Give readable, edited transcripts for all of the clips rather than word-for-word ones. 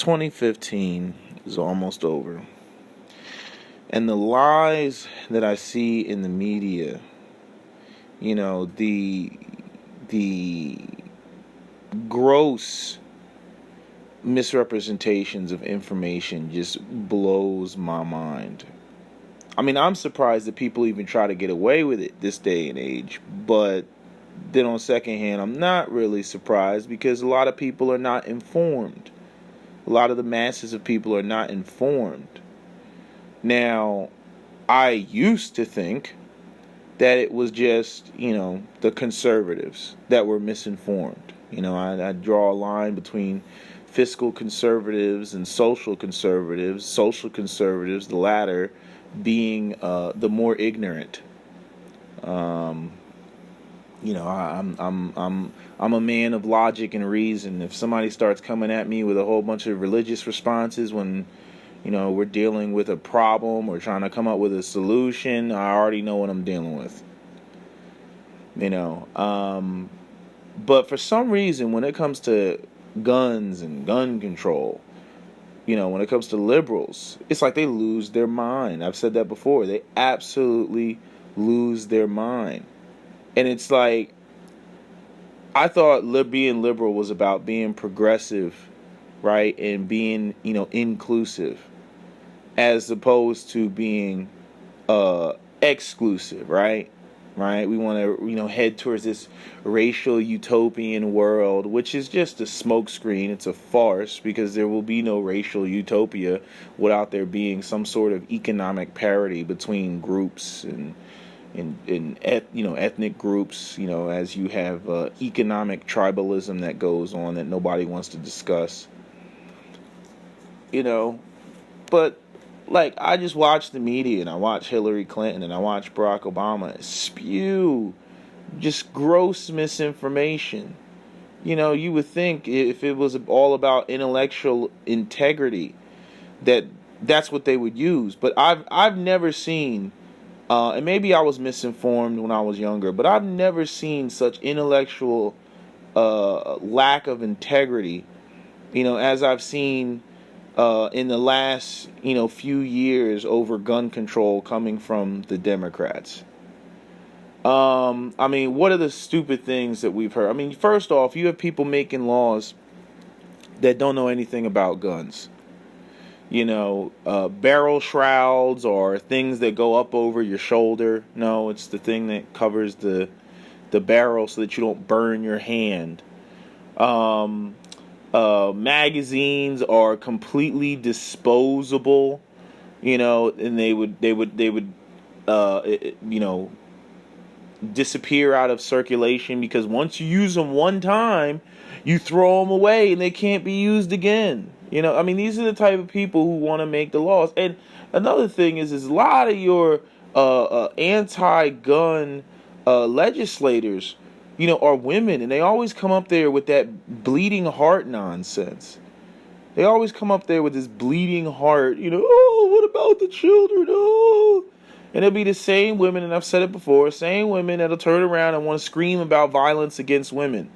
2015 is almost over. And the lies that I see in the media, the gross misrepresentations of information just blows my mind. I mean, I'm surprised that people even try to get away with it this day and age, but then on second hand, I'm not really surprised because a lot of people are not informed. A lot of the masses of people are not informed. Now, I used to think that it was just, the conservatives that were misinformed. I draw a line between fiscal conservatives and social conservatives. Social conservatives, the latter, being the more ignorant. I'm a man of logic and reason. If somebody starts coming at me with a whole bunch of religious responses when we're dealing with a problem or trying to come up with a solution, I already know what I'm dealing with. But for some reason, when it comes to guns and gun control, when it comes to liberals, it's like they lose their mind. I've said that before. They absolutely lose their mind. And it's like, I thought being liberal was about being progressive, right? And being, inclusive, as opposed to being exclusive, right? Right? We want to, head towards this racial utopian world, which is just a smokescreen. It's a farce, because there will be no racial utopia without there being some sort of economic parity between groups and ethnic groups, as you have economic tribalism that goes on that nobody wants to discuss. But I just watch the media and I watch Hillary Clinton and I watch Barack Obama spew just gross misinformation. You would think if it was all about intellectual integrity that's what they would use. But I've never seen, and maybe I was misinformed when I was younger, but I've never seen such intellectual lack of integrity, as I've seen in the last, few years over gun control coming from the Democrats. What are the stupid things that we've heard? First off, you have people making laws that don't know anything about guns. Barrel shrouds or things that go up over your shoulder. No, it's the thing that covers the barrel so that you don't burn your hand. Magazines are completely disposable, and they would disappear out of circulation, because once you use them one time, you throw them away and they can't be used again. These are the type of people who want to make the laws. And another thing is a lot of your anti-gun legislators, are women, and they always come up there with that bleeding heart nonsense. They always come up there with this bleeding heart, oh, what about the children? Oh. And it'll be the same women, and I've said it before, same women that'll turn around and want to scream about violence against women.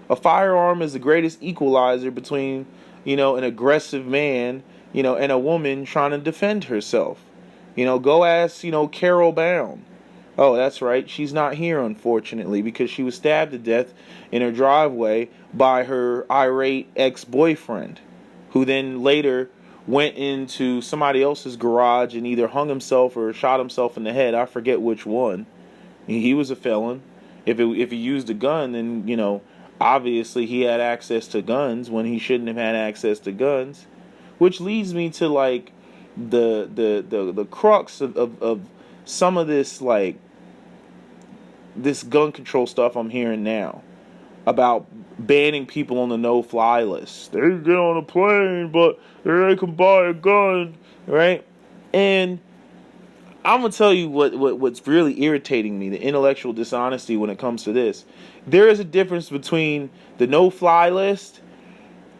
A firearm is the greatest equalizer between, an aggressive man, and a woman trying to defend herself. Go ask, Carol Bound. Oh, that's right. She's not here, unfortunately, because she was stabbed to death in her driveway by her irate ex-boyfriend, who then later went into somebody else's garage and either hung himself or shot himself in the head. I forget which one. He was a felon. If he used a gun, then, obviously he had access to guns when he shouldn't have had access to guns. Which leads me to, the crux of some of this, this gun control stuff I'm hearing now about banning people on the no-fly list. They can get on a plane, but they can buy a gun, right? And I'm going to tell you what's really irritating me, the intellectual dishonesty when it comes to this. There is a difference between the no-fly list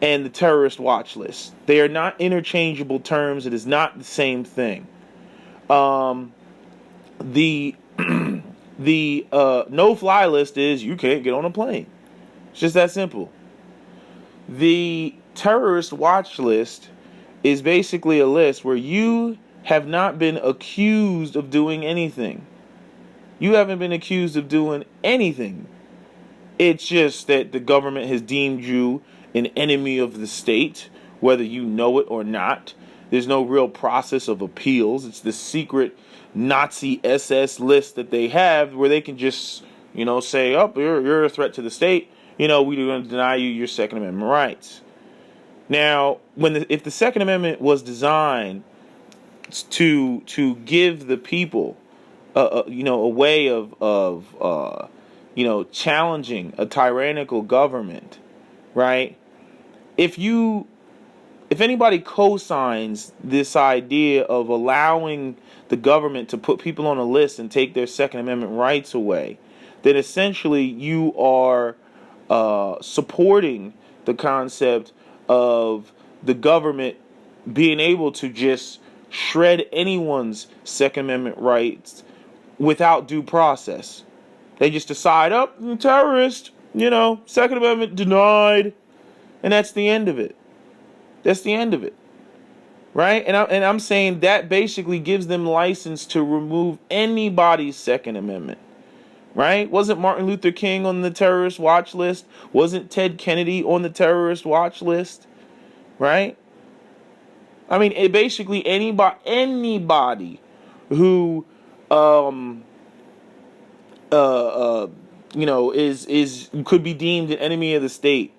and the terrorist watch list. They are not interchangeable terms. It is not the same thing. The no-fly list is you can't get on a plane. It's just that simple. The terrorist watch list is basically a list where you have not been accused of doing anything. You haven't been accused of doing anything. It's just that the government has deemed you an enemy of the state, whether you know it or not. There's no real process of appeals. It's the secret Nazi SS list that they have where they can just, say, oh, you're a threat to the state. We're going to deny you your Second Amendment rights. Now, if the Second Amendment was designed to give the people, a way of challenging a tyrannical government, right? If anybody co-signs this idea of allowing the government to put people on a list and take their Second Amendment rights away, then essentially you are supporting the concept of the government being able to just shred anyone's Second Amendment rights without due process. They just decide, terrorist, Second Amendment denied, and that's the end of it. That's the end of it, right? And I'm saying that basically gives them license to remove anybody's Second Amendment, right? Wasn't Martin Luther King on the terrorist watch list? Wasn't Ted Kennedy on the terrorist watch list, right? I mean, basically anybody who is could be deemed an enemy of the state,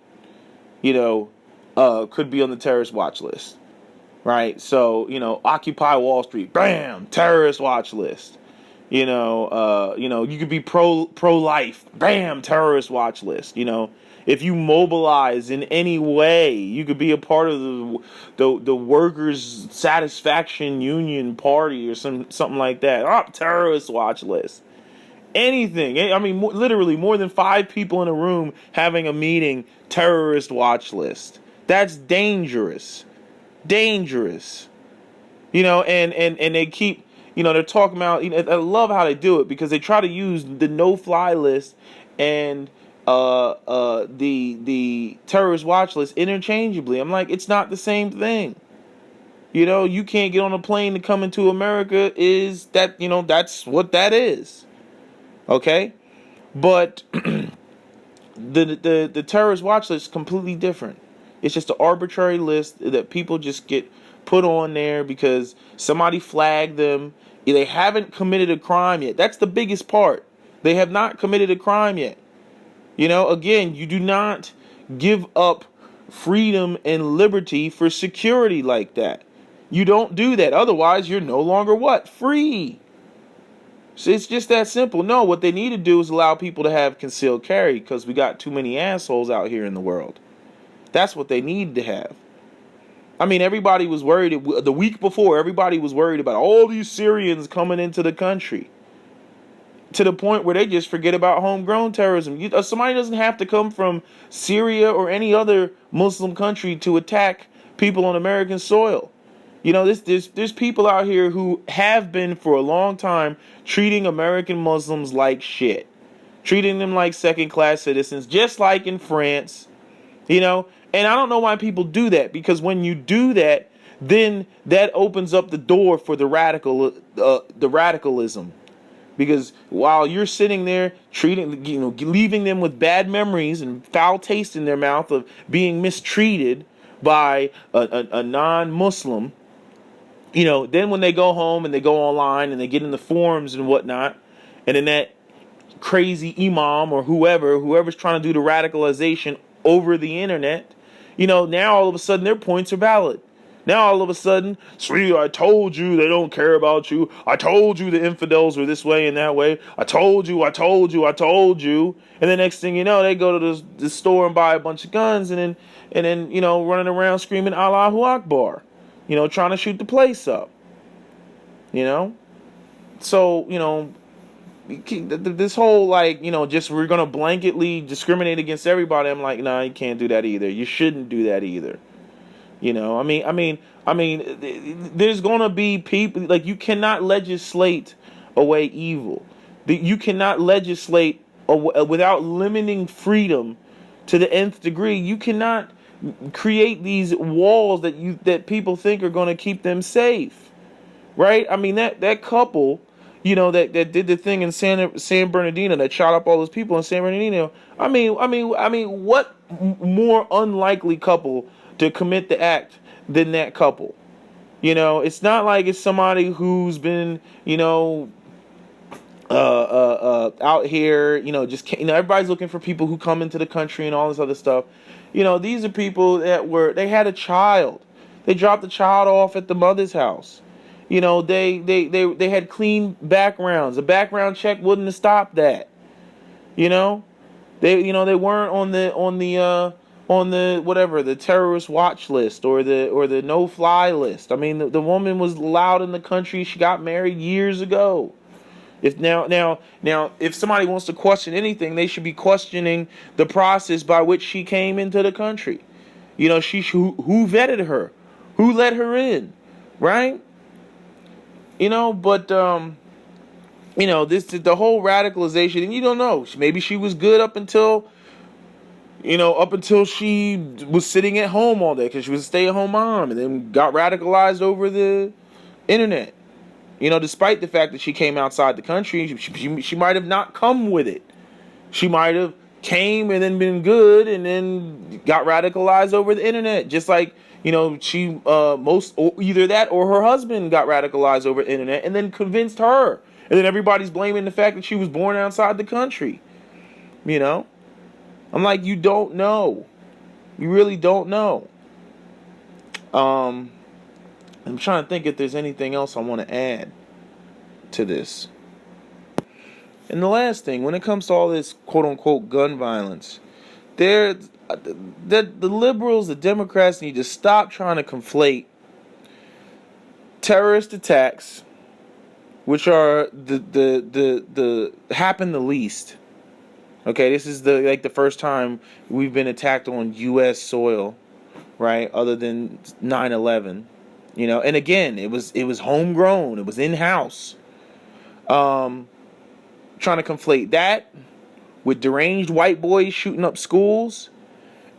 could be on the terrorist watch list, right? So, Occupy Wall Street, bam, terrorist watch list. You could be pro-life, bam, terrorist watch list. If you mobilize in any way, you could be a part of the Workers' Satisfaction Union Party or something like that. Terrorist watch list. Anything. I mean, literally more than 5 people in a room having a meeting, terrorist watch list. That's dangerous. Dangerous. And they keep, they're talking about, I love how they do it because they try to use the no-fly list and the terrorist watch list interchangeably. I'm like, it's not the same thing. You can't get on a plane to come into America is that, that's what that is. Okay? But the terrorist watch list is completely different. It's just an arbitrary list that people just get put on there because somebody flagged them. They haven't committed a crime yet. That's the biggest part. They have not committed a crime yet. Again, you do not give up freedom and liberty for security like that. You don't do that. Otherwise, you're no longer what? Free. So it's just that simple. No, what they need to do is allow people to have concealed carry because we got too many assholes out here in the world. That's what they need to have. I mean, everybody was worried. The week before, everybody was worried about all these Syrians coming into the country. To the point where they just forget about homegrown terrorism. Somebody doesn't have to come from Syria or any other Muslim country to attack people on American soil. There's people out here who have been for a long time treating American Muslims like shit. Treating them like second-class citizens, just like in France. And I don't know why people do that, because when you do that, then that opens up the door for the radicalism. Because while you're sitting there leaving them with bad memories and foul taste in their mouth of being mistreated by a non-Muslim, then when they go home and they go online and they get in the forums and whatnot, and then that crazy imam or whoever's trying to do the radicalization over the internet, now all of a sudden their points are valid. Now all of a sudden, see, I told you they don't care about you. I told you the infidels were this way and that way. I told you. And the next thing you know, they go to the store and buy a bunch of guns and then running around screaming Allahu Akbar, trying to shoot the place up. So, this whole just we're going to blanketly discriminate against everybody. I'm like, nah, you can't do that either. You shouldn't do that either. I mean, there's gonna be people you cannot legislate away evil. You cannot legislate without limiting freedom to the nth degree. You cannot create these walls that people think are going to keep them safe, right? I mean, that couple, that did the thing in San Bernardino, that shot up all those people in San Bernardino. I mean, what more unlikely couple to commit the act than that couple? It's not like it's somebody who's been, out here, just everybody's looking for people who come into the country and all this other stuff. These are people they had a child. They dropped the child off at the mother's house. They had clean backgrounds. A background check wouldn't have stopped that. They weren't on the whatever, the terrorist watch list or the no fly list. I mean, the woman was allowed in the country. She got married years ago. If now, if somebody wants to question anything, they should be questioning the process by which she came into the country. Who vetted her, who let her in, right? But this the whole radicalization, and you don't know. Maybe she was good up until she was sitting at home all day because she was a stay-at-home mom, and then got radicalized over the internet. Despite the fact that she came outside the country, she might have not come with it. She might have came and then been good and then got radicalized over the internet. Just like, she either that or her husband got radicalized over the internet and then convinced her. And then everybody's blaming the fact that she was born outside the country. I'm like, you don't know. You really don't know. I'm trying to think if there's anything else I want to add to this. And the last thing, when it comes to all this quote-unquote gun violence, the liberals, the Democrats need to stop trying to conflate terrorist attacks, which are the happen the least. Okay, this is the first time we've been attacked on U.S. soil, right? Other than 9/11. And again, it was homegrown. It was in-house. Trying to conflate that with deranged white boys shooting up schools,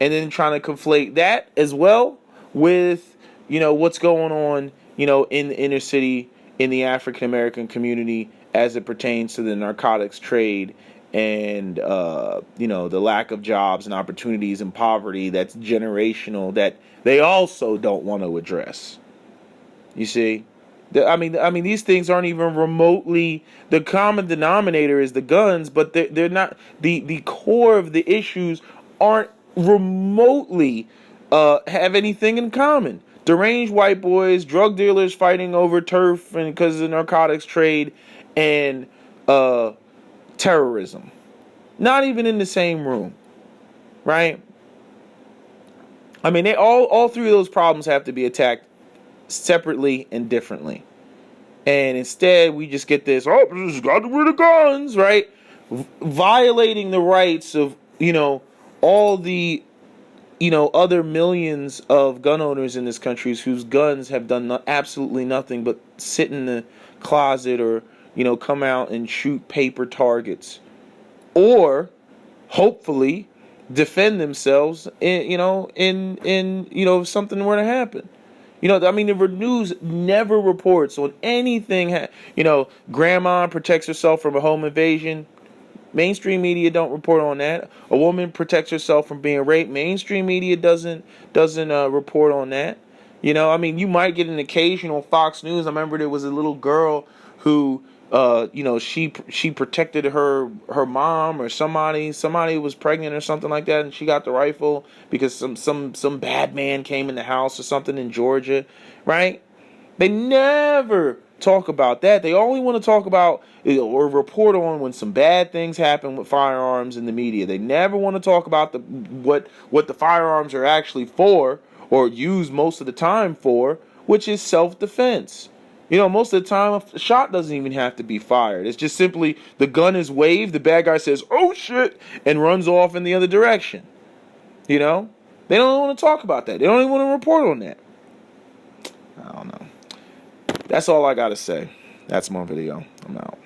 and then trying to conflate that as well with, what's going on, in the inner city, in the African American community as it pertains to the narcotics trade and, the lack of jobs and opportunities and poverty that's generational that they also don't want to address. You see, I mean, these things aren't even remotely. The common denominator is the guns, but they're not. The core of the issues aren't remotely have anything in common. Deranged white boys, drug dealers fighting over turf and because of the narcotics trade, and terrorism. Not even in the same room, right? I mean, all three of those problems have to be attacked separately and differently. And instead, we just get this, just got rid of guns, right? Violating the rights of, all the, other millions of gun owners in this country whose guns have done absolutely nothing but sit in the closet or, come out and shoot paper targets. Or, hopefully, defend themselves, if something were to happen. The news never reports on anything. Grandma protects herself from a home invasion. Mainstream media don't report on that. A woman protects herself from being raped. Mainstream media doesn't report on that. You might get an occasional Fox News. I remember there was a little girl who, she protected her mom or somebody was pregnant or something like that, and she got the rifle because some bad man came in the house or something in Georgia, right? They never talk about that. They only want to talk about or report on when some bad things happen with firearms in the media. They never want to talk about what the firearms are actually for or used most of the time for, which is self-defense. Most of the time, a shot doesn't even have to be fired. It's just simply the gun is waved, the bad guy says, "Oh shit," and runs off in the other direction. They don't want to talk about that. They don't even want to report on that. I don't know. That's all I got to say. That's my video. I'm out.